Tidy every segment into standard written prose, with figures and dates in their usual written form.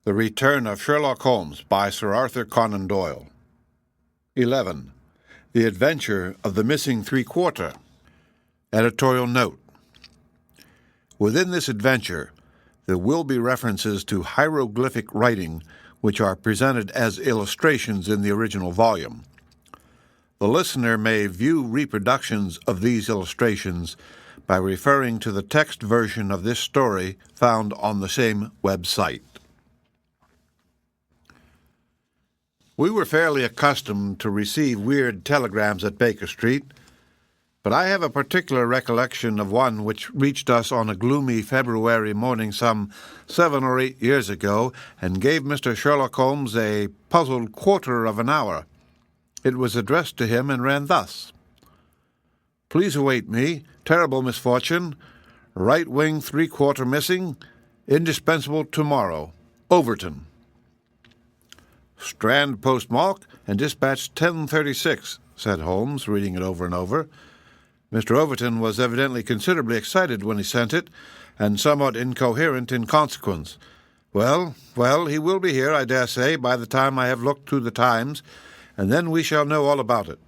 The Return of Sherlock Holmes by Sir Arthur Conan Doyle. 11. The Adventure of the Missing Three-Quarter. Editorial note. Within this adventure, there will be references to hieroglyphic writing which are presented as illustrations in the original volume. The listener may view reproductions of these illustrations by referring to the text version of this story found on the same website. We were fairly accustomed to receive weird telegrams at Baker Street, but I have a particular recollection of one which reached us on a gloomy February morning some 7 or 8 years ago and gave Mr. Sherlock Holmes a puzzled quarter of an hour. It was addressed to him and ran thus: "Please await me. Terrible misfortune. Right wing 3/4 missing. Indispensable tomorrow. Overton." "Strand postmark and dispatched 10:36, said Holmes, reading it over and over. Mr. Overton was evidently considerably excited when he sent it, and somewhat incoherent in consequence. Well, he will be here, I dare say, by the time I have looked through the Times, and then we shall know all about it.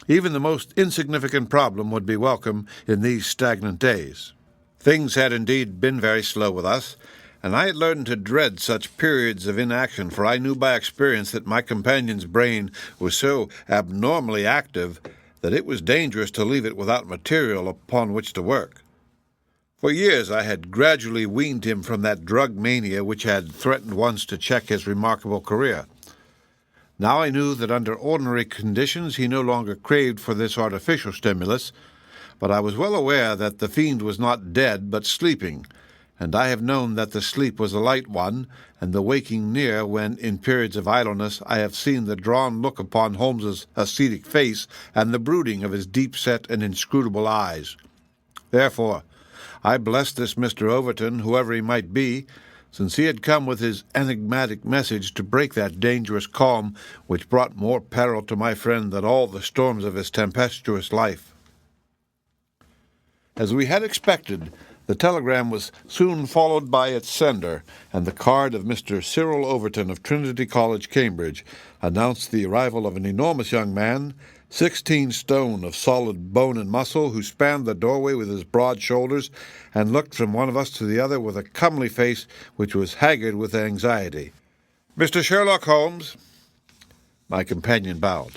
Even the most insignificant problem would be welcome in these stagnant days." Things had indeed been very slow with us, and I had learned to dread such periods of inaction, for I knew by experience that my companion's brain was so abnormally active that it was dangerous to leave it without material upon which to work. For years I had gradually weaned him from that drug mania which had threatened once to check his remarkable career. Now I knew that under ordinary conditions he no longer craved for this artificial stimulus, but I was well aware that the fiend was not dead but sleeping, and I have known that the sleep was a light one, and the waking near when, in periods of idleness, I have seen the drawn look upon Holmes's ascetic face and the brooding of his deep-set and inscrutable eyes. Therefore, I blessed this Mr. Overton, whoever he might be, since he had come with his enigmatic message to break that dangerous calm which brought more peril to my friend than all the storms of his tempestuous life. As we had expected, the telegram was soon followed by its sender, and the card of Mr. Cyril Overton of Trinity College, Cambridge, announced the arrival of an enormous young man, 16 stone of solid bone and muscle, who spanned the doorway with his broad shoulders and looked from one of us to the other with a comely face which was haggard with anxiety. "Mr. Sherlock Holmes?" My companion bowed.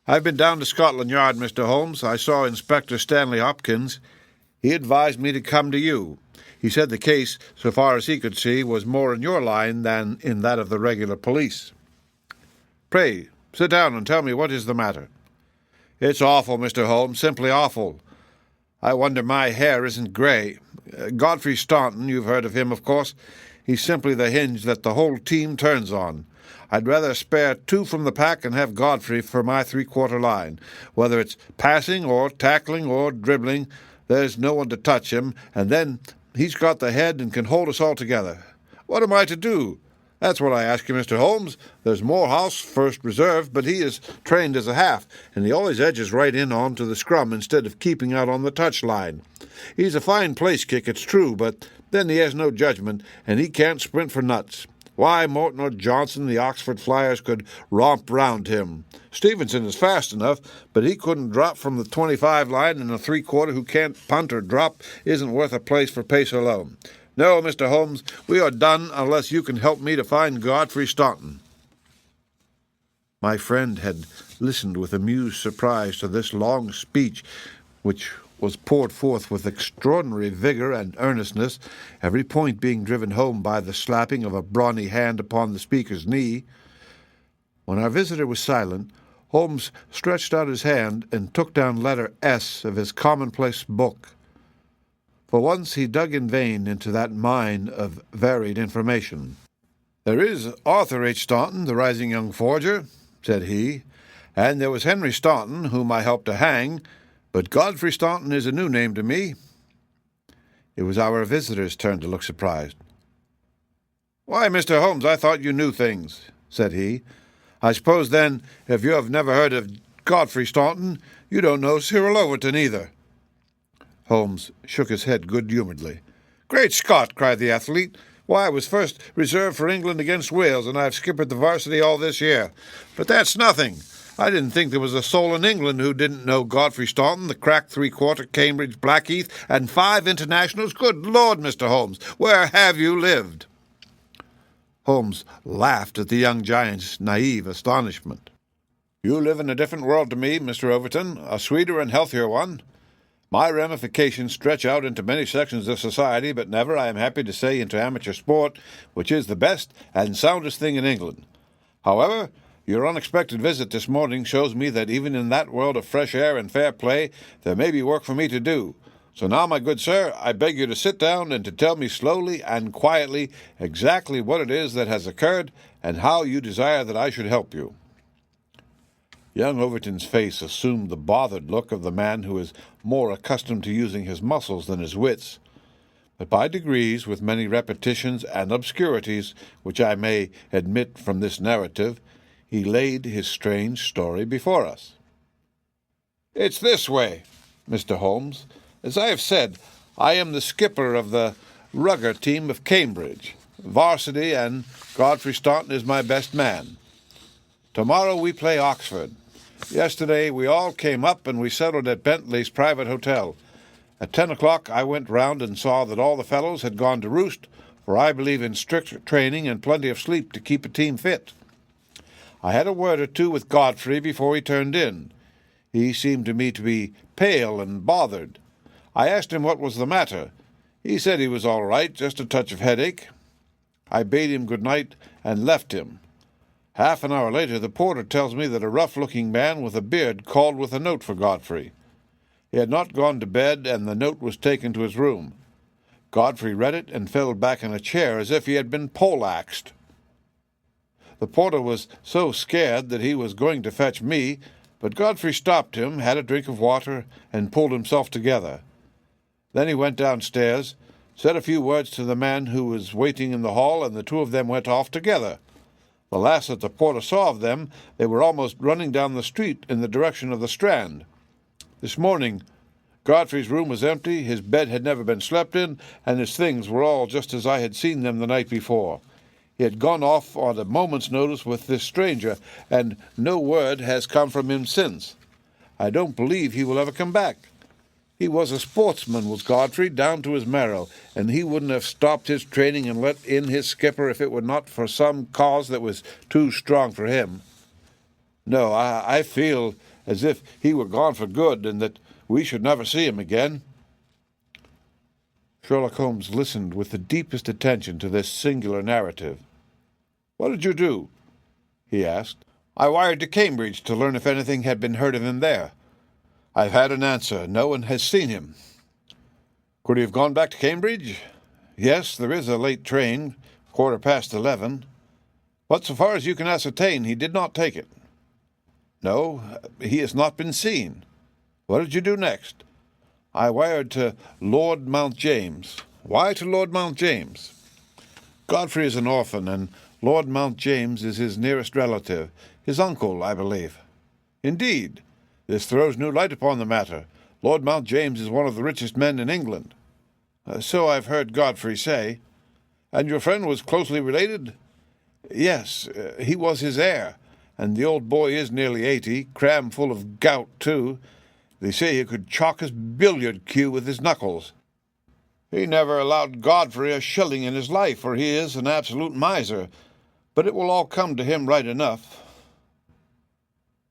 "I've been down to Scotland Yard, Mr. Holmes. I saw Inspector Stanley Hopkins. He advised me to come to you. He said the case, so far as he could see, was more in your line than in that of the regular police." "Pray, sit down and tell me what is the matter." "It's awful, Mr. Holmes, simply awful. I wonder my hair isn't grey. Godfrey Staunton, you've heard of him, of course. He's simply the hinge that the whole team turns on. I'd rather spare 2 from the pack and have Godfrey for my 3/4 line. Whether it's passing or tackling or dribbling, there's no one to touch him, and then he's got the head and can hold us all together. What am I to do? That's what I ask you, Mr. Holmes. There's Morehouse, first reserve, but he is trained as a half, and he always edges right in on to the scrum instead of keeping out on the touch line. He's a fine place kick, it's true, but then he has no judgment, and he can't sprint for nuts. Why, Morton or Johnson, the Oxford Flyers, could romp round him. Stevenson is fast enough, but he couldn't drop from the 25 line, and a 3/4 who can't punt or drop isn't worth a place for pace alone. No, Mr. Holmes, we are done unless you can help me to find Godfrey Staunton." My friend had listened with amused surprise to this long speech, which was poured forth with extraordinary vigor and earnestness, every point being driven home by the slapping of a brawny hand upon the speaker's knee. When our visitor was silent, Holmes stretched out his hand and took down letter S of his commonplace book. For once he dug in vain into that mine of varied information. "There is Arthur H. Staunton, the rising young forger," said he, "and there was Henry Staunton, whom I helped to hang, but Godfrey Staunton is a new name to me." It was our visitor's turn to look surprised. "Why, Mr. Holmes, I thought you knew things," said he. "I suppose, then, if you have never heard of Godfrey Staunton, you don't know Cyril Overton either." Holmes shook his head good-humoredly. "Great Scott!" cried the athlete. Why, I was first reserve for England against Wales, and I've skippered the varsity all this year. But that's nothing. I didn't think there was a soul in England who didn't know Godfrey Staunton, the crack three-quarter, Cambridge, Blackheath, and 5 internationals. Good Lord, Mr. Holmes, where have you lived?" Holmes laughed at the young giant's naive astonishment. "You live in a different world to me, Mr. Overton, a sweeter and healthier one. My ramifications stretch out into many sections of society, but never, I am happy to say, into amateur sport, which is the best and soundest thing in England. However, your unexpected visit this morning shows me that even in that world of fresh air and fair play, there may be work for me to do. So now, my good sir, I beg you to sit down and to tell me slowly and quietly exactly what it is that has occurred and how you desire that I should help you." Young Overton's face assumed the bothered look of the man who is more accustomed to using his muscles than his wits. But by degrees, with many repetitions and obscurities, which I may admit from this narrative, he laid his strange story before us. "It's this way, Mr. Holmes. As I have said, I am the skipper of the rugger team of Cambridge, varsity, and Godfrey Staunton is my best man. Tomorrow we play Oxford. Yesterday we all came up and we settled at Bentley's private hotel. At 10 o'clock I went round and saw that all the fellows had gone to roost, for I believe in strict training and plenty of sleep to keep a team fit. I had a word or two with Godfrey before he turned in. He seemed to me to be pale and bothered. I asked him what was the matter. He said he was all right, just a touch of headache. I bade him good night and left him. Half an hour later, the porter tells me that a rough-looking man with a beard called with a note for Godfrey. He had not gone to bed, and the note was taken to his room. Godfrey read it and fell back in a chair as if he had been poleaxed. The porter was so scared that he was going to fetch me, but Godfrey stopped him, had a drink of water, and pulled himself together. Then he went downstairs, said a few words to the man who was waiting in the hall, and the two of them went off together. The last that the porter saw of them, they were almost running down the street in the direction of the Strand. This morning, Godfrey's room was empty, his bed had never been slept in, and his things were all just as I had seen them the night before. He had gone off on a moment's notice with this stranger, and no word has come from him since. I don't believe he will ever come back. He was a sportsman, was Godfrey, down to his marrow, and he wouldn't have stopped his training and let in his skipper if it were not for some cause that was too strong for him. No, I feel as if he were gone for good, and that we should never see him again." Sherlock Holmes listened with the deepest attention to this singular narrative. "What did you do?" he asked. "I wired to Cambridge to learn if anything had been heard of him there. I've had an answer. No one has seen him." "Could he have gone back to Cambridge?" "Yes, there is a late train, 11:15. But so far as you can ascertain, he did not take it." "No, he has not been seen." "What did you do next?" "I wired to Lord Mount James." "Why to Lord Mount James?" "Godfrey is an orphan, and Lord Mount James is his nearest relative, his uncle, I believe." "Indeed? This throws new light upon the matter. Lord Mount James is one of the richest men in England." "So I've heard Godfrey say." "And your friend was closely related?" "Yes, he was his heir, and the old boy is nearly 80, cram full of gout, too. They say he could chalk his billiard cue with his knuckles. He never allowed Godfrey a shilling in his life, for he is an absolute miser, but it will all come to him right enough."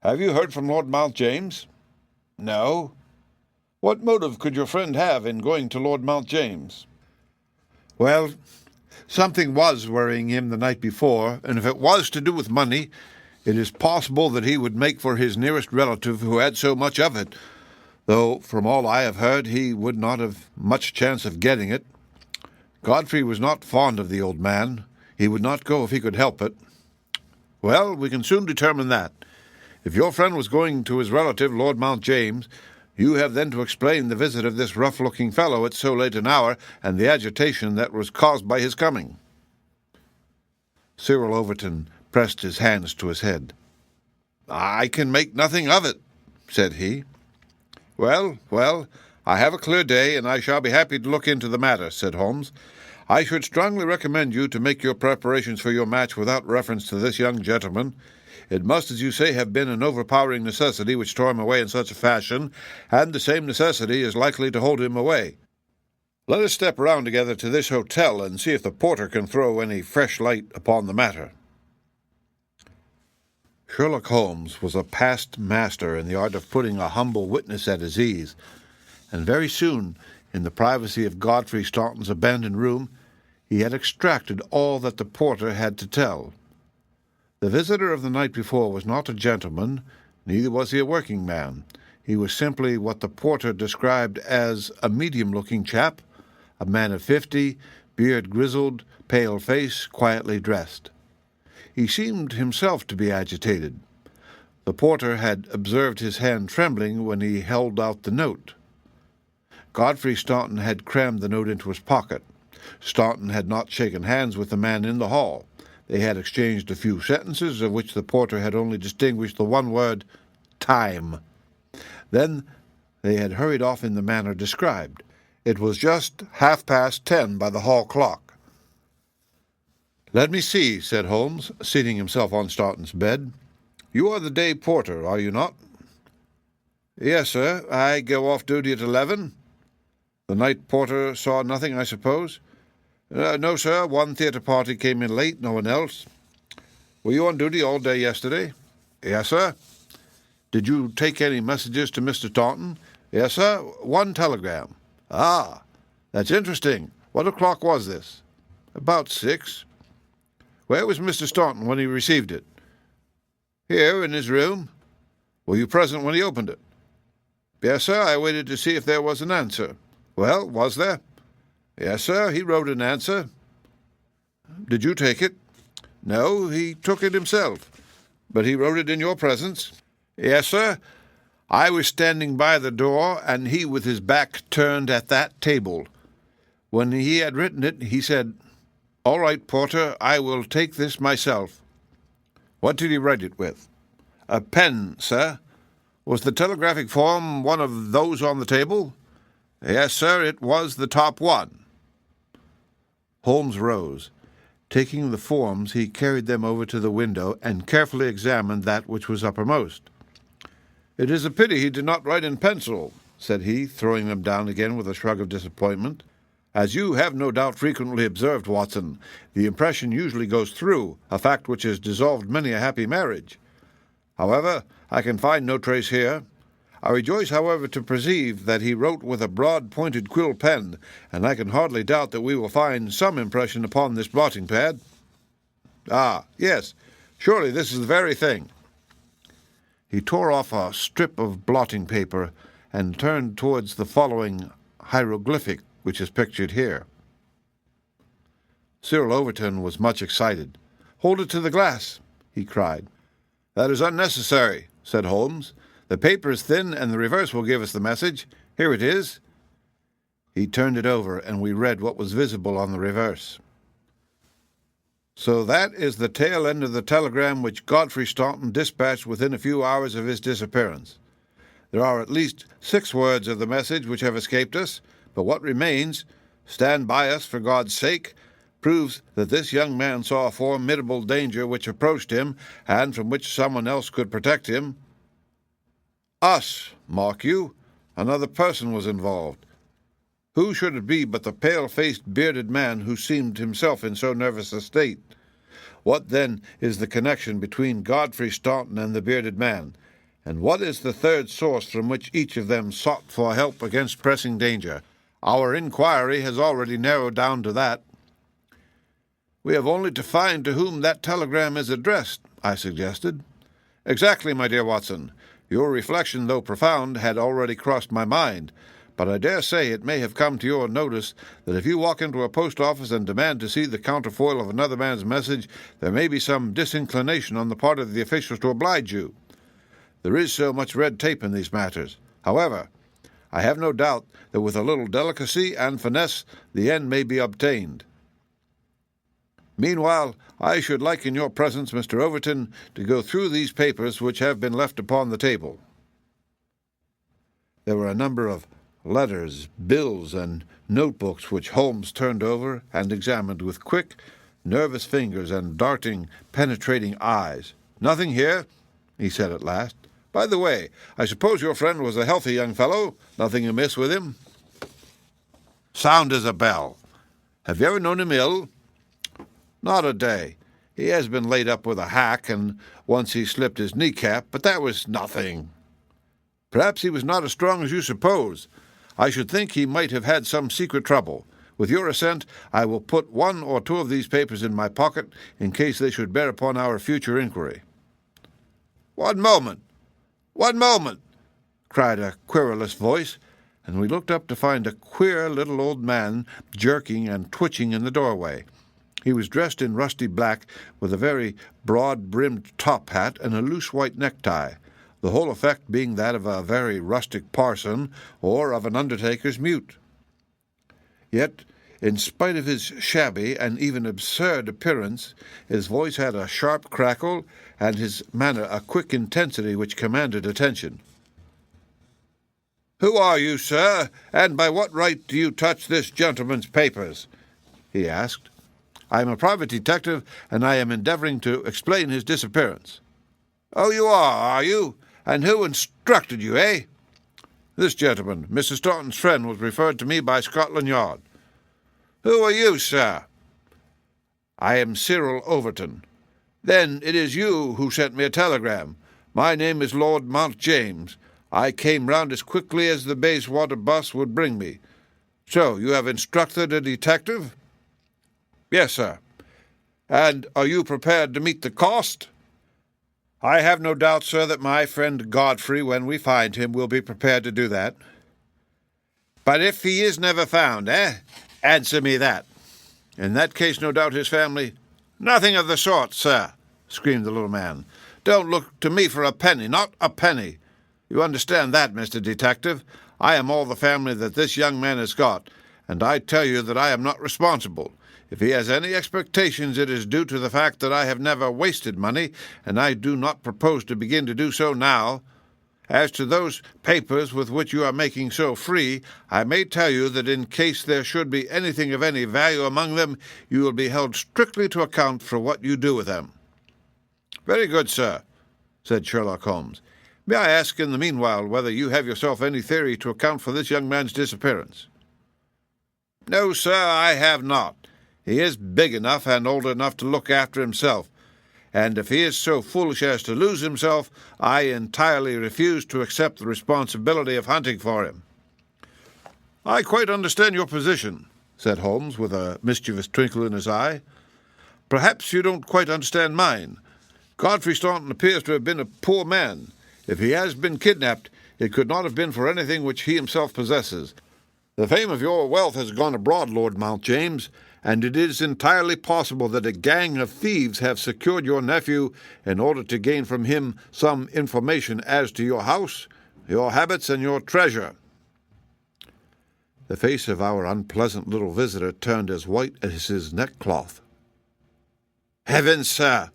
"Have you heard from Lord Mount James?" "No." "What motive could your friend have in going to Lord Mount James?" "Well, something was worrying him the night before, and if it was to do with money, it is possible that he would make for his nearest relative who had so much of it, though, from all I have heard, he would not have much chance of getting it. Godfrey was not fond of the old man. He would not go if he could help it." "Well, we can soon determine that. If your friend was going to his relative, Lord Mount James, you have then to explain the visit of this rough-looking fellow at so late an hour, and the agitation that was caused by his coming." Cyril Overton pressed his hands to his head. "I can make nothing of it," said he. Well, I have a clear day, and I shall be happy to look into the matter," said Holmes. I should strongly recommend you to make your preparations for your match without reference to this young gentleman. It must, as you say, have been an overpowering necessity which tore him away in such a fashion, and the same necessity is likely to hold him away. Let us step round together to this hotel and see if the porter can throw any fresh light upon the matter." Sherlock Holmes was a past master in the art of putting a humble witness at his ease, and very soon, in the privacy of Godfrey Staunton's abandoned room, he had extracted all that the porter had to tell. The visitor of the night before was not a gentleman, neither was he a working man. He was simply what the porter described as a medium-looking chap, a man of 50, beard grizzled, pale face, quietly dressed. He seemed himself to be agitated. The porter had observed his hand trembling when he held out the note. Godfrey Staunton had crammed the note into his pocket. Staunton had not shaken hands with the man in the hall. They had exchanged a few sentences, of which the porter had only distinguished the one word, "time." Then they had hurried off in the manner described. It was just 10:30 by the hall clock. "Let me see," said Holmes, seating himself on Staunton's bed. "You are the day porter, are you not?" "Yes, sir. I go off duty at 11. "The night porter saw nothing, I suppose?" "No, sir. One theatre party came in late, no one else." "Were you on duty all day yesterday?" "Yes, sir." "Did you take any messages to Mr. Staunton?" "Yes, sir. One telegram." "Ah, that's interesting. What o'clock was this?" "About 6. "Where was Mr. Staunton when he received it?" "Here, in his room." "Were you present when he opened it?" "Yes, sir. I waited to see if there was an answer." "Well, was there?" "Yes, sir. He wrote an answer." "Did you take it?" "No, he took it himself." "But he wrote it in your presence?" "Yes, sir. I was standing by the door, and he with his back turned at that table. When he had written it, he said, 'All right, porter, I will take this myself.'" "What did he write it with?" "A pen, sir." "Was the telegraphic form one of those on the table?" "Yes, sir, it was the top one." Holmes rose. Taking the forms, he carried them over to the window and carefully examined that which was uppermost. "It is a pity he did not write in pencil," said he, throwing them down again with a shrug of disappointment. "As you have no doubt frequently observed, Watson, the impression usually goes through, a fact which has dissolved many a happy marriage. However, I can find no trace here. I rejoice, however, to perceive that he wrote with a broad-pointed quill pen, and I can hardly doubt that we will find some impression upon this blotting-pad. Ah, yes, surely this is the very thing." He tore off a strip of blotting paper and turned towards the following hieroglyphic, which is pictured here. Cyril Overton was much excited. "Hold it to the glass," he cried. "That is unnecessary," said Holmes. "The paper is thin, and the reverse will give us the message. Here it is." He turned it over, and we read what was visible on the reverse. "So that is the tail end of the telegram which Godfrey Staunton dispatched within a few hours of his disappearance. There are at least 6 words of the message which have escaped us, but what remains, 'Stand by us, for God's sake,' proves that this young man saw a formidable danger which approached him, and from which someone else could protect him. Us, mark you. Another person was involved. Who should it be but the pale-faced, bearded man who seemed himself in so nervous a state? What, then, is the connection between Godfrey Staunton and the bearded man? And what is the third source from which each of them sought for help against pressing danger? Our inquiry has already narrowed down to that." "We have only to find to whom that telegram is addressed," I suggested. "Exactly, my dear Watson. Your reflection, though profound, had already crossed my mind, but I dare say it may have come to your notice that if you walk into a post-office and demand to see the counterfoil of another man's message, there may be some disinclination on the part of the officials to oblige you. There is so much red tape in these matters. However, I have no doubt that with a little delicacy and finesse the end may be obtained. Meanwhile, I should like in your presence, Mr. Overton, to go through these papers which have been left upon the table." There were a number of letters, bills, and notebooks which Holmes turned over and examined with quick, nervous fingers and darting, penetrating eyes. "Nothing here," he said at last. "By the way, I suppose your friend was a healthy young fellow? Nothing amiss with him?" "Sound as a bell. Have you ever known him ill?" "Not a day. He has been laid up with a hack, and once he slipped his kneecap, but that was nothing." "Perhaps he was not as strong as you suppose. I should think he might have had some secret trouble. With your assent, I will put one or two of these papers in my pocket in case they should bear upon our future inquiry." "One moment! One moment!" cried a querulous voice, and we looked up to find a queer little old man jerking and twitching in the doorway. He was dressed in rusty black, with a very broad-brimmed top hat and a loose white necktie, the whole effect being that of a very rustic parson or of an undertaker's mute. Yet, in spite of his shabby and even absurd appearance, his voice had a sharp crackle, and his manner a quick intensity which commanded attention. "Who are you, sir, and by what right do you touch this gentleman's papers?" he asked. "I am a private detective, and I am endeavoring to explain his disappearance." "Oh, you are you? And who instructed you, eh?" "This gentleman, Mr. Staunton's friend, was referred to me by Scotland Yard." "Who are you, sir?" "I am Cyril Overton." "Then it is you who sent me a telegram. My name is Lord Mount James. I came round as quickly as the Bayswater bus would bring me. So you have instructed a detective?" "Yes, sir." "And are you prepared to meet the cost?" "I have no doubt, sir, that my friend Godfrey, when we find him, will be prepared to do that." "But if he is never found, eh? Answer me that." "In that case, no doubt his family—" "Nothing of the sort, sir," screamed the little man. "Don't look to me for a penny, not a penny. You understand that, Mr. Detective. I am all the family that this young man has got, and I tell you that I am not responsible. If he has any expectations, it is due to the fact that I have never wasted money, and I do not propose to begin to do so now. As to those papers with which you are making so free, I may tell you that in case there should be anything of any value among them, you will be held strictly to account for what you do with them." "Very good, sir," said Sherlock Holmes. "May I ask in the meanwhile whether you have yourself any theory to account for this young man's disappearance?" "No, sir, I have not. He is big enough and old enough to look after himself, and if he is so foolish as to lose himself, I entirely refuse to accept the responsibility of hunting for him." "I quite understand your position," said Holmes, with a mischievous twinkle in his eye. "Perhaps you don't quite understand mine. Godfrey Staunton appears to have been a poor man. If he has been kidnapped, it could not have been for anything which he himself possesses. The fame of your wealth has gone abroad, Lord Mount James, and it is entirely possible that a gang of thieves have secured your nephew in order to gain from him some information as to your house, your habits, and your treasure." The face of our unpleasant little visitor turned as white as his neckcloth. "Heavens, sir!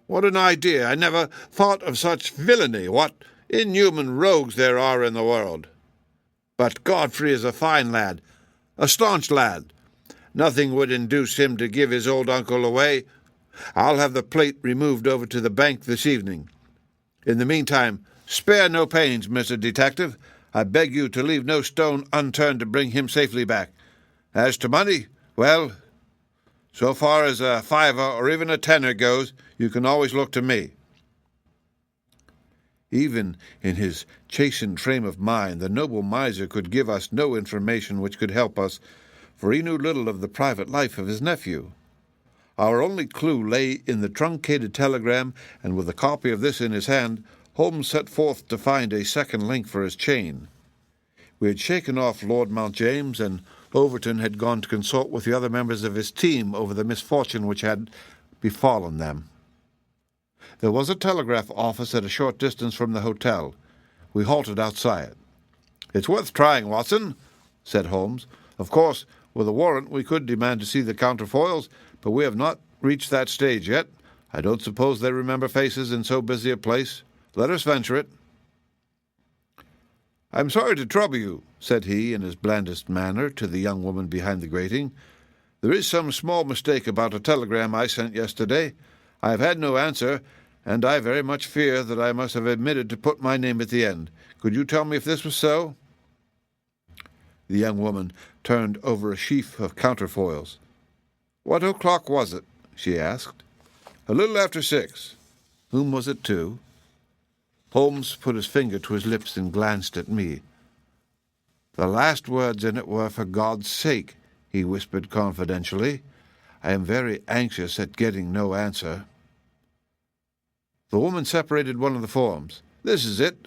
What an idea! I never thought of such villainy. What inhuman rogues there are in the world! But Godfrey is a fine lad, a staunch lad. Nothing would induce him to give his old uncle away. I'll have the plate removed over to the bank this evening. In the meantime, spare no pains, Mr. Detective. I beg you to leave no stone unturned to bring him safely back. As to money, well, so far as a fiver or even a tenner goes, you can always look to me." Even in his chastened frame of mind, the noble miser could give us no information which could help us, for he knew little of the private life of his nephew. Our only clue lay in the truncated telegram, and with a copy of this in his hand, Holmes set forth to find a second link for his chain. We had shaken off Lord Mount James, and Overton had gone to consult with the other members of his team over the misfortune which had befallen them. There was a telegraph office at a short distance from the hotel. We halted outside. "It's worth trying, Watson," said Holmes. "Of course, with a warrant we could demand to see the counterfoils, but we have not reached that stage yet. I don't suppose they remember faces in so busy a place. Let us venture it." "I'm sorry to trouble you," said he in his blandest manner to the young woman behind the grating. "There is some small mistake about a telegram I sent yesterday. I have had no answer, and I very much fear that I must have omitted to put my name at the end. Could you tell me if this was so?" The young woman turned over a sheaf of counterfoils. "What o'clock was it?" she asked. "A little after 6. Whom was it to?" Holmes put his finger to his lips and glanced at me. "The last words in it were, 'For God's sake,'" he whispered confidentially. "I am very anxious at getting no answer." The woman separated one of the forms. "This is it."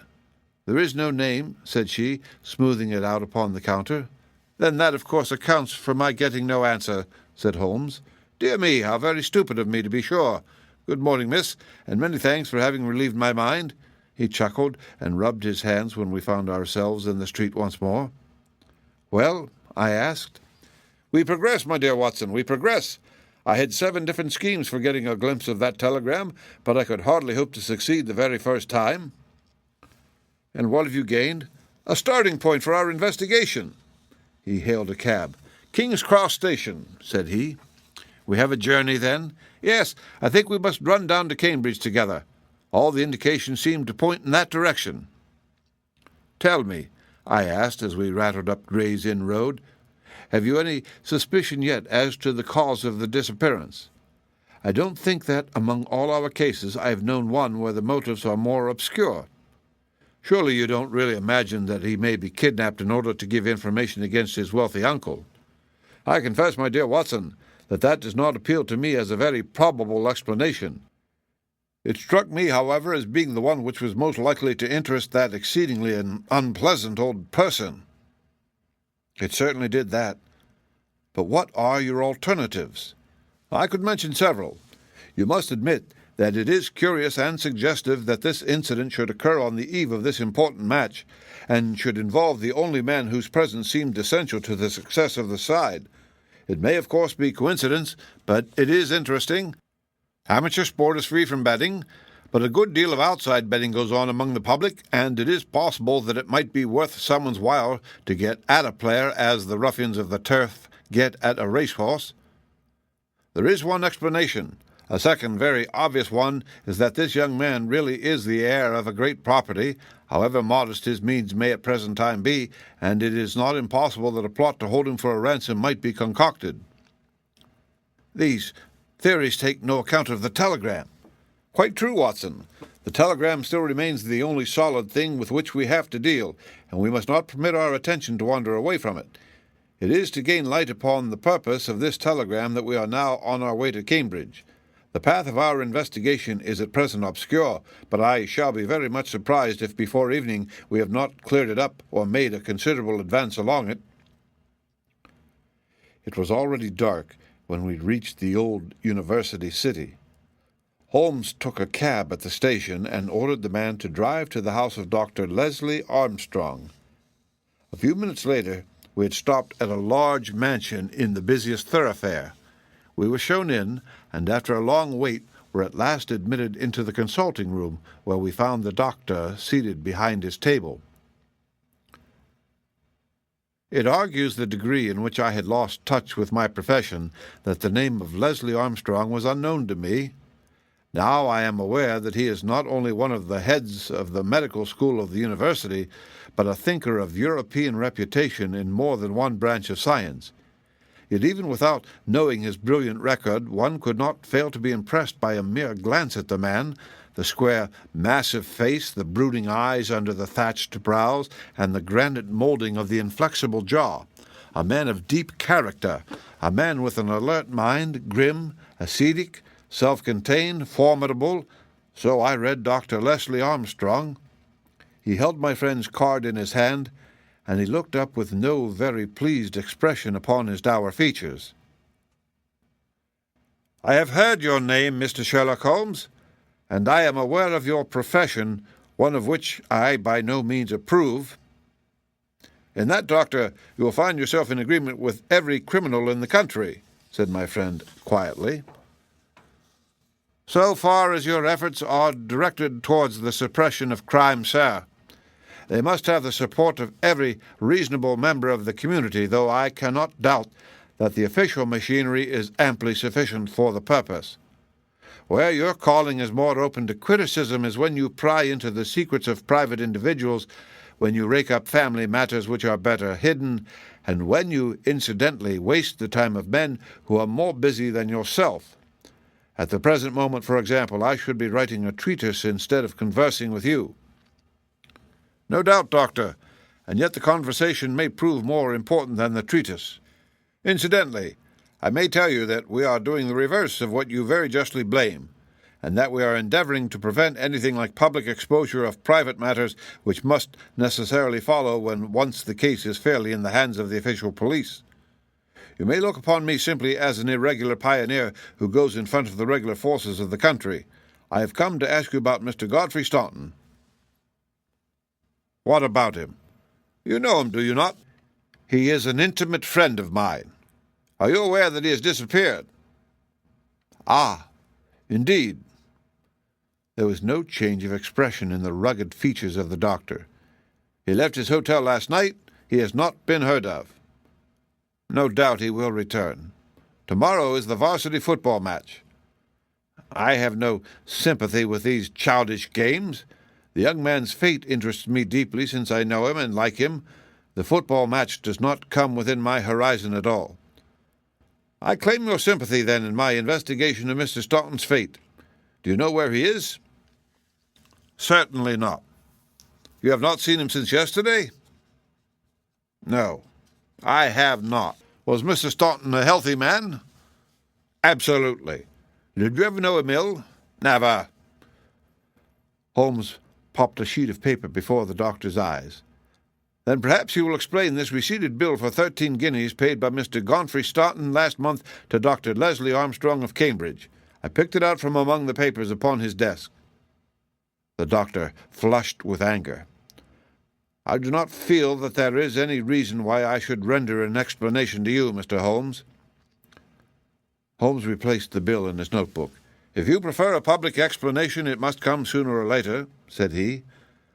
"There is no name," said she, smoothing it out upon the counter. "Then that, of course, accounts for my getting no answer," said Holmes. "Dear me, how very stupid of me, to be sure. Good morning, miss, and many thanks for having relieved my mind." He chuckled and rubbed his hands when we found ourselves in the street once more. "Well?" I asked. "We progress, my dear Watson, we progress. I had 7 different schemes for getting a glimpse of that telegram, but I could hardly hope to succeed the very first time." "And what have you gained?" "A starting point for our investigation." He hailed a cab. "King's Cross Station," said he. "We have a journey, then?" "Yes, I think we must run down to Cambridge together. All the indications seem to point in that direction." "Tell me," I asked as we rattled up Gray's Inn Road, "have you any suspicion yet as to the cause of the disappearance? I don't think that, among all our cases, I have known one where the motives are more obscure. Surely you don't really imagine that he may be kidnapped in order to give information against his wealthy uncle?" "I confess, my dear Watson, that does not appeal to me as a very probable explanation. It struck me, however, as being the one which was most likely to interest that exceedingly unpleasant old person." "It certainly did that. But what are your alternatives?" "I could mention several. You must admit that it is curious and suggestive that this incident should occur on the eve of this important match, and should involve the only man whose presence seemed essential to the success of the side. It may, of course, be coincidence, but it is interesting. Amateur sport is free from betting, but a good deal of outside betting goes on among the public, and it is possible that it might be worth someone's while to get at a player as the ruffians of the turf get at a racehorse. There is one explanation. A second very obvious one is that this young man really is the heir of a great property, however modest his means may at present time be, and it is not impossible that a plot to hold him for a ransom might be concocted." "These theories take no account of the telegram." "Quite true, Watson. The telegram still remains the only solid thing with which we have to deal, and we must not permit our attention to wander away from it. It is to gain light upon the purpose of this telegram that we are now on our way to Cambridge. The path of our investigation is at present obscure, but I shall be very much surprised if before evening we have not cleared it up or made a considerable advance along it." It was already dark when we reached the old university city. Holmes took a cab at the station and ordered the man to drive to the house of Dr. Leslie Armstrong. A few minutes later, we had stopped at a large mansion in the busiest thoroughfare. We were shown in, and after a long wait were at last admitted into the consulting room, where we found the doctor seated behind his table. It argues the degree in which I had lost touch with my profession that the name of Leslie Armstrong was unknown to me. Now I am aware that he is not only one of the heads of the medical school of the university, but a thinker of European reputation in more than one branch of science. Yet even without knowing his brilliant record, one could not fail to be impressed by a mere glance at the man, the square, massive face, the brooding eyes under the thatched brows, and the granite molding of the inflexible jaw. A man of deep character, a man with an alert mind, grim, ascetic, self-contained, formidable. So I read Dr. Leslie Armstrong. He held my friend's card in his hand, and he looked up with no very pleased expression upon his dour features. "I have heard your name, Mr. Sherlock Holmes, and I am aware of your profession, one of which I by no means approve. In that, Doctor, you will find yourself in agreement with every criminal in the country," said my friend quietly. "So far as your efforts are directed towards the suppression of crime, sir. They must have the support of every reasonable member of the community, though I cannot doubt that the official machinery is amply sufficient for the purpose. Where your calling is more open to criticism is when you pry into the secrets of private individuals, when you rake up family matters which are better hidden, and when you incidentally waste the time of men who are more busy than yourself. At the present moment, for example, I should be writing a treatise instead of conversing with you. No doubt, Doctor, and yet the conversation may prove more important than the treatise. Incidentally, I may tell you that we are doing the reverse of what you very justly blame, and that we are endeavoring to prevent anything like public exposure of private matters which must necessarily follow when once the case is fairly in the hands of the official police. You may look upon me simply as an irregular pioneer who goes in front of the regular forces of the country. I have come to ask you about Mr. Godfrey Staunton. What about him? You know him, do you not? He is an intimate friend of mine. Are you aware that he has disappeared? Ah, indeed. There was no change of expression in the rugged features of the doctor. He left his hotel last night. He has not been heard of. No doubt he will return. Tomorrow is the varsity football match. I have no sympathy with these childish games. The young man's fate interests me deeply since I know him and like him. The football match does not come within my horizon at all. I claim your sympathy, then, in my investigation of Mr. Staunton's fate. Do you know where he is? Certainly not. You have not seen him since yesterday? No, I have not. Was Mr. Staunton a healthy man? Absolutely. Did you ever know him ill? Never. Holmes popped a sheet of paper before the doctor's eyes. Then perhaps you will explain this receipted bill for 13 guineas paid by Mr. Godfrey Staunton last month to Dr. Leslie Armstrong of Cambridge. I picked it out from among the papers upon his desk. The doctor flushed with anger. I do not feel that there is any reason why I should render an explanation to you, Mr. Holmes. Holmes replaced the bill in his notebook. If you prefer a public explanation, it must come sooner or later, said he.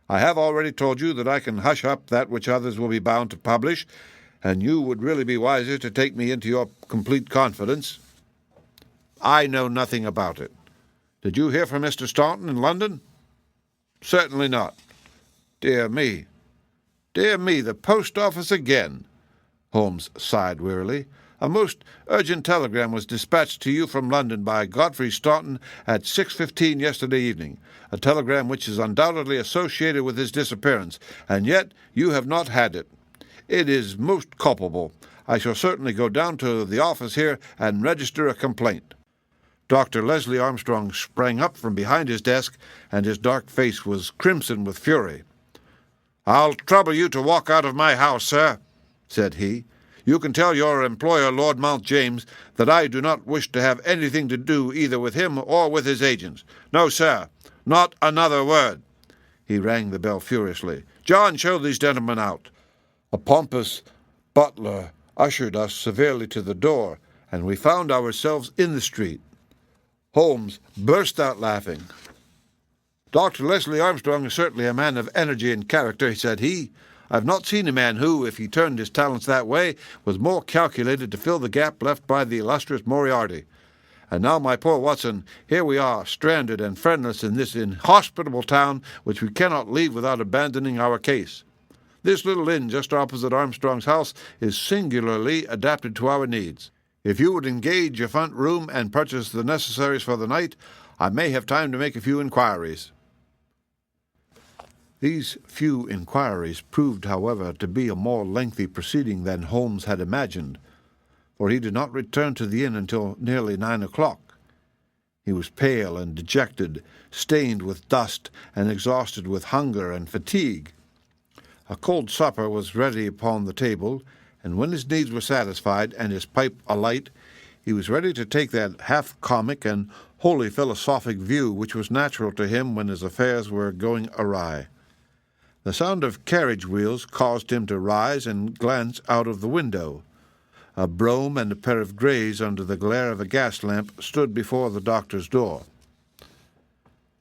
I have already told you that I can hush up that which others will be bound to publish, and you would really be wiser to take me into your complete confidence. I know nothing about it. Did you hear from Mr. Staunton in London? Certainly not. Dear me. Dear me, the post office again. Holmes sighed wearily. A most urgent telegram was dispatched to you from London by Godfrey Staunton at 6:15 yesterday evening, a telegram which is undoubtedly associated with his disappearance, and yet you have not had it. It is most culpable. I shall certainly go down to the office here and register a complaint. Dr. Leslie Armstrong sprang up from behind his desk, and his dark face was crimson with fury. "I'll trouble you to walk out of my house, sir," said he. "You can tell your employer, Lord Mount James, that I do not wish to have anything to do either with him or with his agents. No, sir, not another word." He rang the bell furiously. "John, show these gentlemen out." A pompous butler ushered us severely to the door, and we found ourselves in the street. Holmes burst out laughing. "Dr. Leslie Armstrong is certainly a man of energy and character," said he. "I have not seen a man who, if he turned his talents that way, was more calculated to fill the gap left by the illustrious Moriarty. And now, my poor Watson, here we are, stranded and friendless in this inhospitable town, which we cannot leave without abandoning our case. This little inn just opposite Armstrong's house is singularly adapted to our needs. If you would engage a front room and purchase the necessaries for the night, I may have time to make a few inquiries." These few inquiries proved, however, to be a more lengthy proceeding than Holmes had imagined, for he did not return to the inn until nearly 9 o'clock. He was pale and dejected, stained with dust, and exhausted with hunger and fatigue. A cold supper was ready upon the table, and when his needs were satisfied and his pipe alight, he was ready to take that half-comic and wholly philosophic view which was natural to him when his affairs were going awry. The sound of carriage wheels caused him to rise and glance out of the window. A brougham and a pair of greys under the glare of a gas lamp stood before the doctor's door.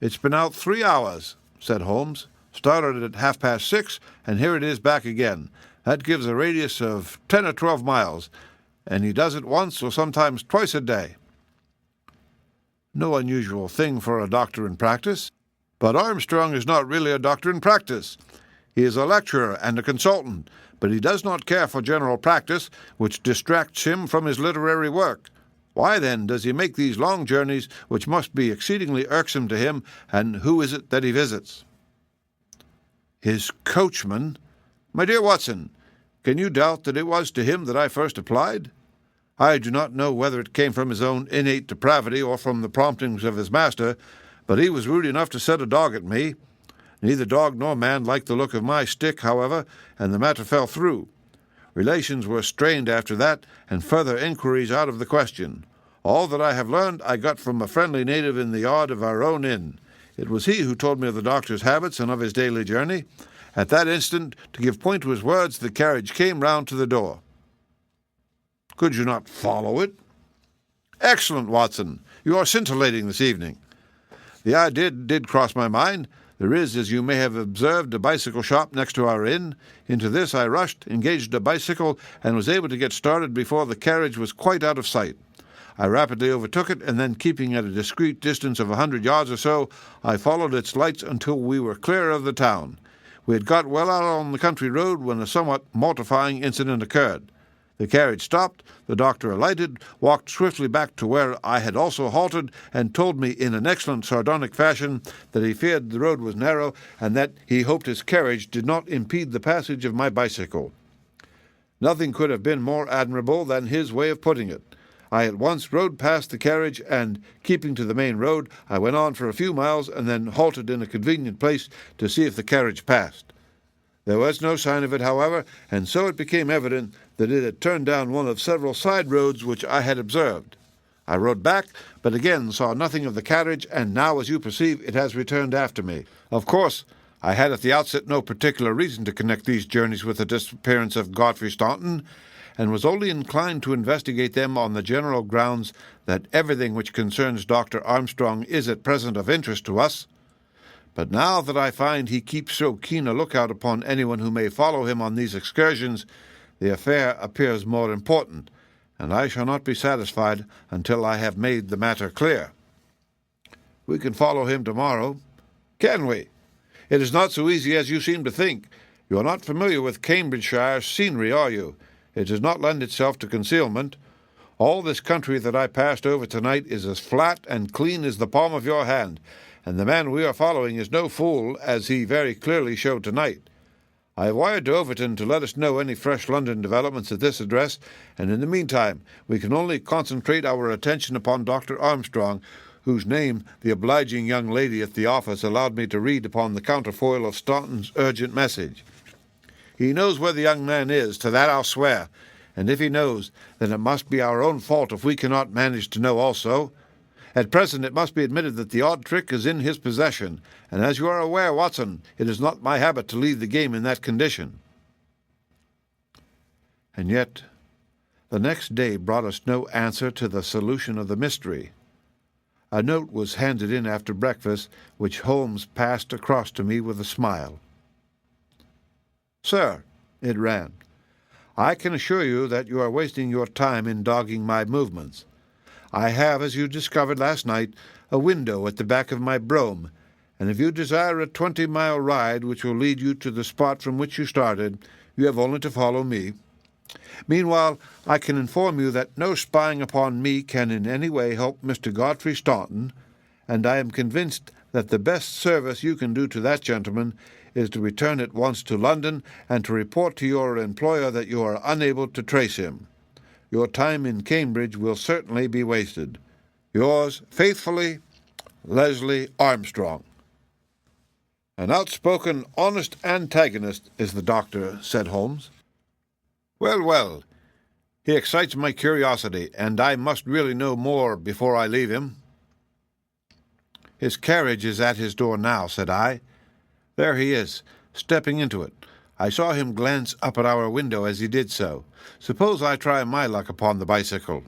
"It's been out 3 hours," said Holmes. Started at 6:30, and here it is back again. That gives a radius of 10 or 12 miles, and he does it once or sometimes twice a day. No unusual thing for a doctor in practice. But Armstrong is not really a doctor in practice. He is a lecturer and a consultant, but he does not care for general practice, which distracts him from his literary work. Why, then, does he make these long journeys, which must be exceedingly irksome to him, and who is it that he visits? His coachman? My dear Watson, can you doubt that it was to him that I first applied? I do not know whether it came from his own innate depravity or from the promptings of his master, but he was rude enough to set a dog at me. Neither dog nor man liked the look of my stick, however, and the matter fell through. Relations were strained after that, and further inquiries out of the question. All that I have learned I got from a friendly native in the yard of our own inn. It was he who told me of the doctor's habits and of his daily journey. At that instant, to give point to his words, the carriage came round to the door. Could you not follow it? Excellent, Watson. You are scintillating this evening. The idea did cross my mind. There is, as you may have observed, a bicycle shop next to our inn. Into this I rushed, engaged a bicycle, and was able to get started before the carriage was quite out of sight. I rapidly overtook it, and then, keeping at a discreet distance of 100 yards or so, I followed its lights until we were clear of the town. We had got well out on the country road when a somewhat mortifying incident occurred. The carriage stopped, the doctor alighted, walked swiftly back to where I had also halted, and told me in an excellent sardonic fashion that he feared the road was narrow, and that he hoped his carriage did not impede the passage of my bicycle. Nothing could have been more admirable than his way of putting it. I at once rode past the carriage, and, keeping to the main road, I went on for a few miles, and then halted in a convenient place to see if the carriage passed. There was no sign of it, however, and so it became evident that it had turned down one of several side roads which I had observed. I rode back, but again saw nothing of the carriage, and now, as you perceive, it has returned after me. Of course, I had at the outset no particular reason to connect these journeys with the disappearance of Godfrey Staunton, and was only inclined to investigate them on the general grounds that everything which concerns Dr. Armstrong is at present of interest to us. But now that I find he keeps so keen a lookout upon anyone who may follow him on these excursions, the affair appears more important, and I shall not be satisfied until I have made the matter clear. We can follow him tomorrow. Can we? It is not so easy as you seem to think. You are not familiar with Cambridgeshire scenery, are you? It does not lend itself to concealment. All this country that I passed over tonight is as flat and clean as the palm of your hand, and the man we are following is no fool, as he very clearly showed tonight. I have wired to Overton to let us know any fresh London developments at this address, and in the meantime we can only concentrate our attention upon Dr. Armstrong, whose name the obliging young lady at the office allowed me to read upon the counterfoil of Staunton's urgent message. He knows where the young man is, to that I'll swear, and if he knows, then it must be our own fault if we cannot manage to know also. At present it must be admitted that the odd trick is in his possession, and as you are aware, Watson, it is not my habit to leave the game in that condition. And yet, the next day brought us no answer to the solution of the mystery. A note was handed in after breakfast, which Holmes passed across to me with a smile. Sir, it ran, I can assure you that you are wasting your time in dogging my movements. I have, as you discovered last night, a window at the back of my brougham, and if you desire a 20-mile ride which will lead you to the spot from which you started, you have only to follow me. Meanwhile, I can inform you that no spying upon me can in any way help Mr. Godfrey Staunton, and I am convinced that the best service you can do to that gentleman is to return at once to London and to report to your employer that you are unable to trace him. Your time in Cambridge will certainly be wasted. Yours faithfully, Leslie Armstrong. An outspoken, honest antagonist is the doctor, said Holmes. Well, well, he excites my curiosity, and I must really know more before I leave him. His carriage is at his door now, said I. There he is, stepping into it. I saw him glance up at our window as he did so. Suppose I try my luck upon the bicycle.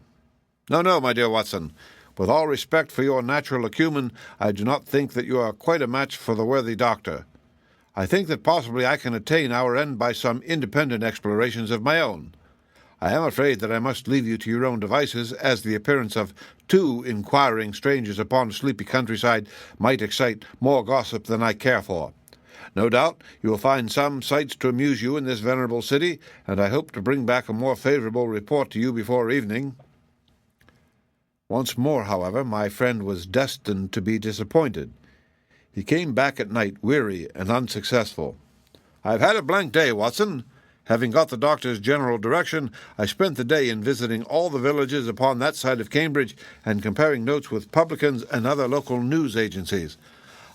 No, my dear Watson. With all respect for your natural acumen, I do not think that you are quite a match for the worthy doctor. I think that possibly I can attain our end by some independent explorations of my own. I am afraid that I must leave you to your own devices, as the appearance of two inquiring strangers upon a sleepy countryside might excite more gossip than I care for. No doubt you will find some sights to amuse you in this venerable city, and I hope to bring back a more favourable report to you before evening." Once more, however, my friend was destined to be disappointed. He came back at night weary and unsuccessful. "I've had a blank day, Watson. Having got the doctor's general direction, I spent the day in visiting all the villages upon that side of Cambridge and comparing notes with publicans and other local news agencies.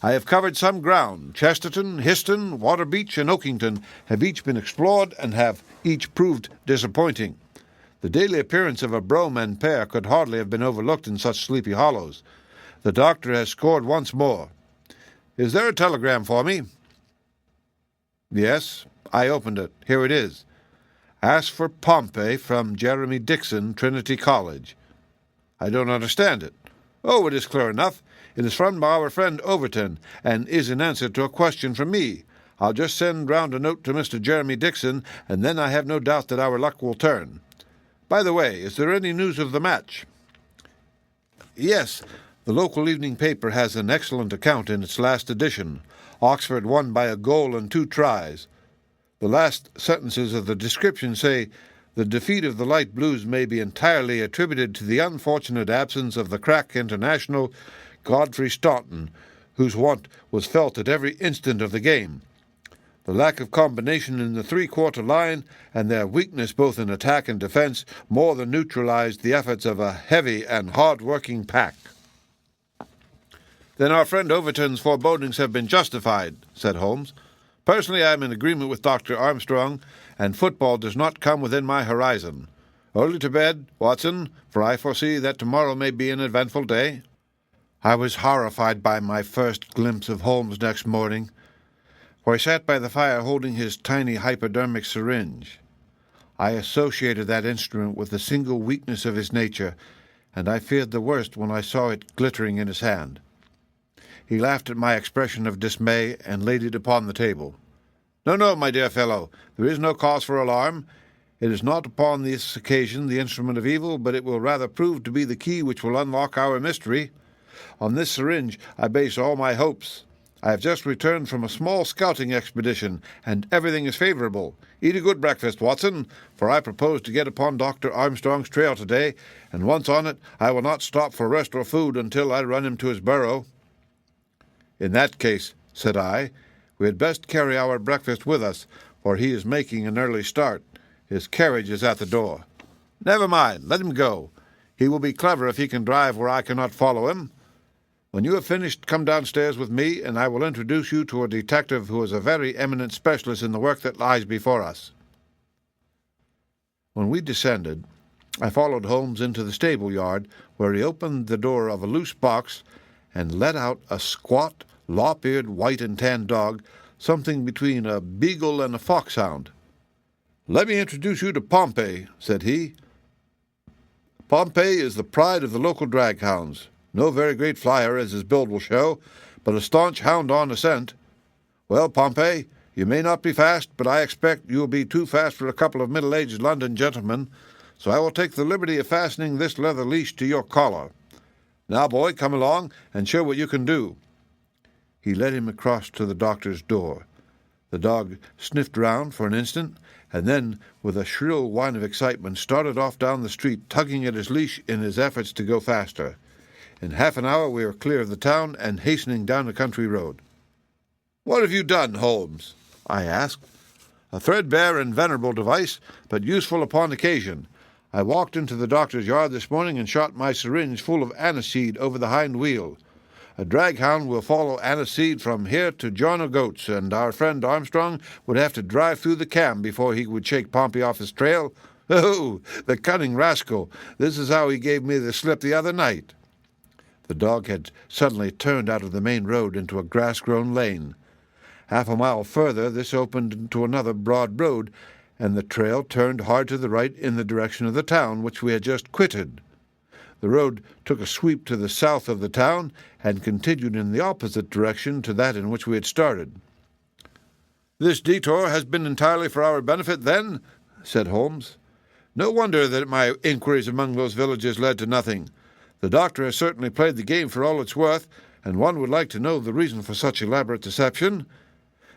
I have covered some ground. Chesterton, Histon, Waterbeach, and Oakington have each been explored and have each proved disappointing. The daily appearance of a brougham and pair could hardly have been overlooked in such sleepy hollows. The doctor has scored once more. Is there a telegram for me?" "Yes, I opened it. Here it is. Ask for Pompey from Jeremy Dixon, Trinity College." "I don't understand it." "Oh, it is clear enough. It is from our friend Overton, and is in answer to a question from me. I'll just send round a note to Mr. Jeremy Dixon, and then I have no doubt that our luck will turn. By the way, is there any news of the match?" "Yes, the local evening paper has an excellent account in its last edition. Oxford won by a goal and 2 tries. The last sentences of the description say, 'The defeat of the Light Blues may be entirely attributed to the unfortunate absence of the crack international Godfrey Staunton, whose want was felt at every instant of the game. The lack of combination in the three-quarter line and their weakness both in attack and defence more than neutralized the efforts of a heavy and hard-working pack.'" "Then our friend Overton's forebodings have been justified," said Holmes. "Personally, I am in agreement with Dr. Armstrong, and football does not come within my horizon. Early to bed, Watson, for I foresee that tomorrow may be an eventful day." I was horrified by my first glimpse of Holmes next morning, for he sat by the fire holding his tiny hypodermic syringe. I associated that instrument with the single weakness of his nature, and I feared the worst when I saw it glittering in his hand. He laughed at my expression of dismay and laid it upon the table. No, my dear fellow, there is no cause for alarm. It is not upon this occasion the instrument of evil, but it will rather prove to be the key which will unlock our mystery. On this syringe I base all my hopes. I have just returned from a small scouting expedition, and everything is favorable. Eat a good breakfast, Watson, for I propose to get upon Dr. Armstrong's trail today, and once on it I will not stop for rest or food until I run him to his burrow." "In that case," said I, "we had best carry our breakfast with us, for he is making an early start. His carriage is at the door." "Never mind, let him go. He will be clever if he can drive where I cannot follow him. When you have finished, come downstairs with me, and I will introduce you to a detective who is a very eminent specialist in the work that lies before us." When we descended, I followed Holmes into the stable-yard, where he opened the door of a loose box and let out a squat, lop-eared white and tan dog, something between a beagle and a foxhound. "Let me introduce you to Pompey," said he. "Pompey is the pride of the local drag-hounds. No very great flyer, as his build will show, but a staunch hound on a scent. Well, Pompey, you may not be fast, but I expect you will be too fast for a couple of middle-aged London gentlemen, so I will take the liberty of fastening this leather leash to your collar. Now, boy, come along and show what you can do." He led him across to the doctor's door. The dog sniffed round for an instant, and then, with a shrill whine of excitement, started off down the street, tugging at his leash in his efforts to go faster. In half an hour we were clear of the town and hastening down a country road. "What have you done, Holmes?" I asked. "A threadbare and venerable device, but useful upon occasion. I walked into the doctor's yard this morning and shot my syringe full of aniseed over the hind wheel. A drag-hound will follow aniseed from here to John O'Goat's, and our friend Armstrong would have to drive through the Cam before he would shake Pompey off his trail. Oh, the cunning rascal! This is how he gave me the slip the other night." The dog had suddenly turned out of the main road into a grass-grown lane. Half a mile further this opened into another broad road, and the trail turned hard to the right in the direction of the town which we had just quitted. The road took a sweep to the south of the town and continued in the opposite direction to that in which we had started. "This detour has been entirely for our benefit, then?" said Holmes. "No wonder that my inquiries among those villages led to nothing. The doctor has certainly played the game for all it's worth, and one would like to know the reason for such elaborate deception.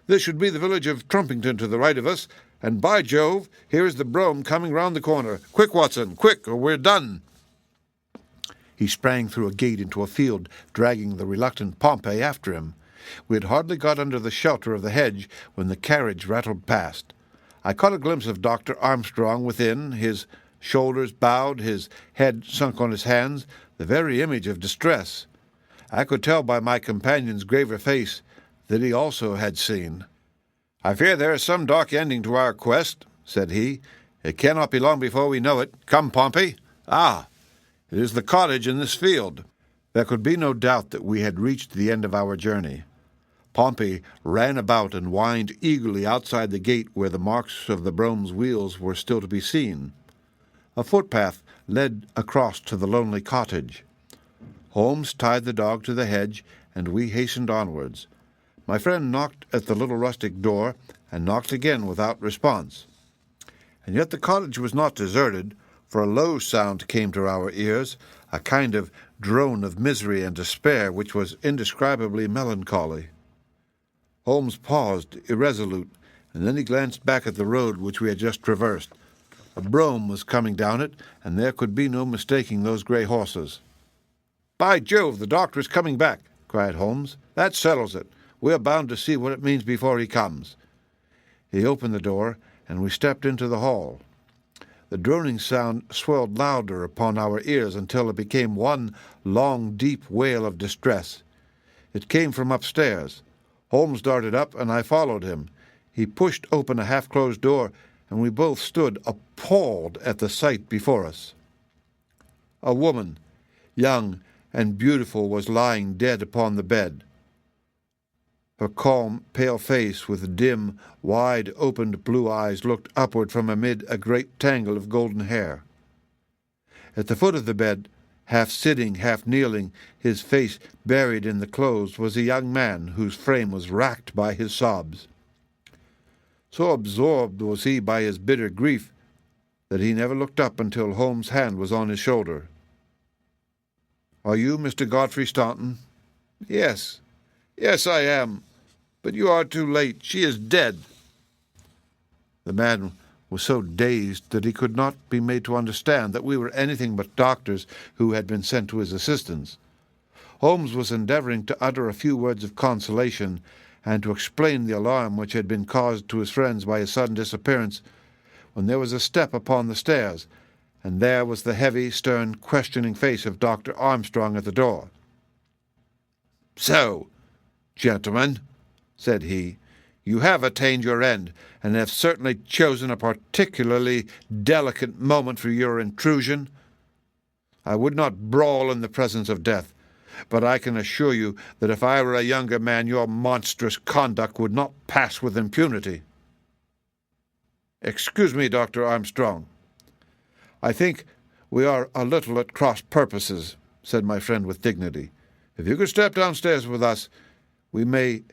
This should be the village of Trumpington to the right of us, and by Jove, here is the brougham coming round the corner. Quick, Watson, quick, or we're done." He sprang through a gate into a field, dragging the reluctant Pompey after him. We had hardly got under the shelter of the hedge when the carriage rattled past. I caught a glimpse of Dr. Armstrong within, his shoulders bowed, his head sunk on his hands, the very image of distress. I could tell by my companion's graver face that he also had seen. "I fear there is some dark ending to our quest," said he. "It cannot be long before we know it. Come, Pompey. Ah, it is the cottage in this field." There could be no doubt that we had reached the end of our journey. Pompey ran about and whined eagerly outside the gate where the marks of the brougham's wheels were still to be seen. A footpath led across to the lonely cottage. Holmes tied the dog to the hedge, and we hastened onwards. My friend knocked at the little rustic door, and knocked again without response. And yet the cottage was not deserted, for a low sound came to our ears, a kind of drone of misery and despair which was indescribably melancholy. Holmes paused, irresolute, and then he glanced back at the road which we had just traversed. A brougham was coming down it, and there could be no mistaking those grey horses. "By Jove, the doctor is coming back," cried Holmes. "That settles it. We are bound to see what it means before he comes." He opened the door, and we stepped into the hall. The droning sound swelled louder upon our ears until it became one long, deep wail of distress. It came from upstairs. Holmes darted up, and I followed him. He pushed open a half-closed door, and we both stood appalled at the sight before us. A woman, young and beautiful, was lying dead upon the bed. Her calm, pale face, with dim, wide-opened blue eyes, looked upward from amid a great tangle of golden hair. At the foot of the bed, half sitting, half kneeling, his face buried in the clothes, was a young man whose frame was racked by his sobs. So absorbed was he by his bitter grief that he never looked up until Holmes' hand was on his shoulder. "Are you Mr. Godfrey Staunton?" "Yes, yes, I am. But you are too late. She is dead." The man was so dazed that he could not be made to understand that we were anything but doctors who had been sent to his assistance. Holmes was endeavoring to utter a few words of consolation and to explain the alarm which had been caused to his friends by his sudden disappearance, when there was a step upon the stairs, and there was the heavy, stern, questioning face of Dr. Armstrong at the door. "So, gentlemen," said he, "you have attained your end, and have certainly chosen a particularly delicate moment for your intrusion. I would not brawl in the presence of death, but I can assure you that if I were a younger man, your monstrous conduct would not pass with impunity." "Excuse me, Dr. Armstrong. I think we are a little at cross purposes," said my friend with dignity. "If you could step downstairs with us, we may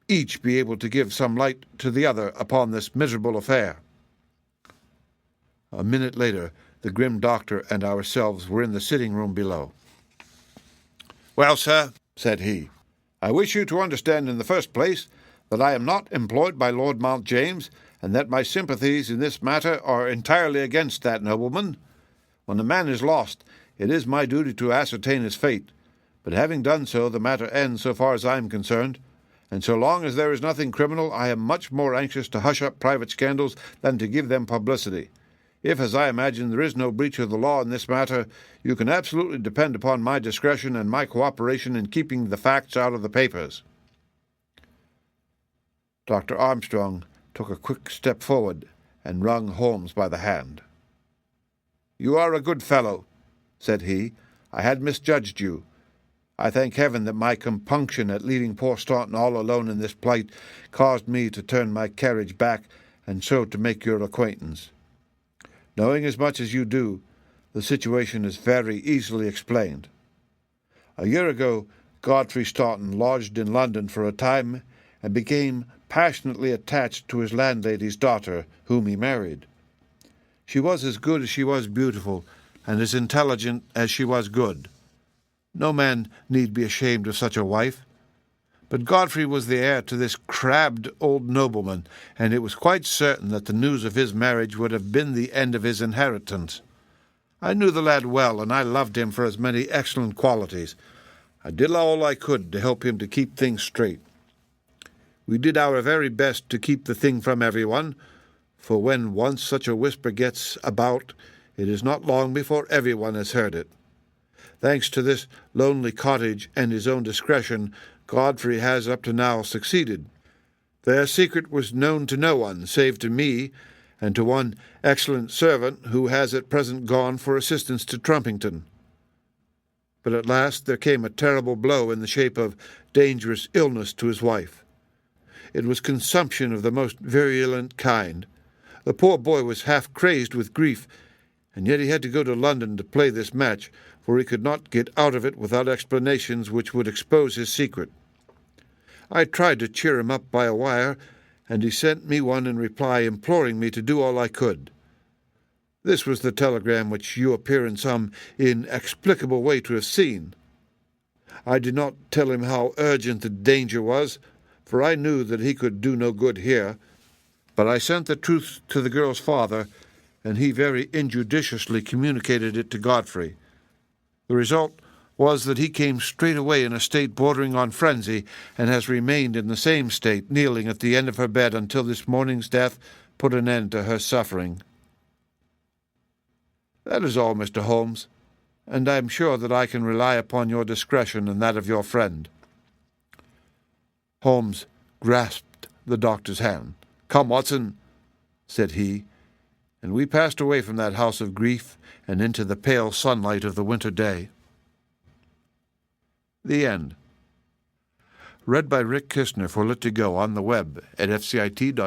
each be able to give some light to the other upon this miserable affair." A minute later, the grim doctor and ourselves were in the sitting-room below. "Well, sir," said he, "I wish you to understand in the first place that I am not employed by Lord Mount James, and that my sympathies in this matter are entirely against that nobleman. When a man is lost, it is my duty to ascertain his fate, but having done so, the matter ends so far as I am concerned, and so long as there is nothing criminal, I am much more anxious to hush up private scandals than to give them publicity. If, as I imagine, there is no breach of the law in this matter, you can absolutely depend upon my discretion and my cooperation in keeping the facts out of the papers." Dr. Armstrong took a quick step forward and wrung Holmes by the hand. "You are a good fellow," said he. "I had misjudged you. I thank heaven that my compunction at leaving poor Staunton all alone in this plight caused me to turn my carriage back and so to make your acquaintance. Knowing as much as you do, the situation is very easily explained. A year ago, Godfrey Staunton lodged in London for a time, and became passionately attached to his landlady's daughter, whom he married. She was as good as she was beautiful, and as intelligent as she was good. No man need be ashamed of such a wife. But Godfrey was the heir to this crabbed old nobleman, and it was quite certain that the news of his marriage would have been the end of his inheritance. I knew the lad well, and I loved him for his many excellent qualities. I did all I could to help him to keep things straight. We did our very best to keep the thing from everyone, for when once such a whisper gets about, it is not long before everyone has heard it. Thanks to this lonely cottage and his own discretion, Godfrey has up to now succeeded. Their secret was known to no one, save to me, and to one excellent servant who has at present gone for assistance to Trumpington. But at last there came a terrible blow in the shape of dangerous illness to his wife. It was consumption of the most virulent kind. The poor boy was half crazed with grief, and yet he had to go to London to play this match, for he could not get out of it without explanations which would expose his secret. I tried to cheer him up by a wire, and he sent me one in reply imploring me to do all I could. This was the telegram which you appear in some inexplicable way to have seen. I did not tell him how urgent the danger was, for I knew that he could do no good here, but I sent the truth to the girl's father, and he very injudiciously communicated it to Godfrey. The result was that he came straight away in a state bordering on frenzy, and has remained in the same state, kneeling at the end of her bed until this morning's death put an end to her suffering. That is all, Mr. Holmes, and I am sure that I can rely upon your discretion and that of your friend. Holmes grasped the doctor's hand. "Come, Watson," said he, and we passed away from that house of grief and into the pale sunlight of the winter day. The End. Read by Rick Kistner for Lit2Go on the web at fcit.usf.edu.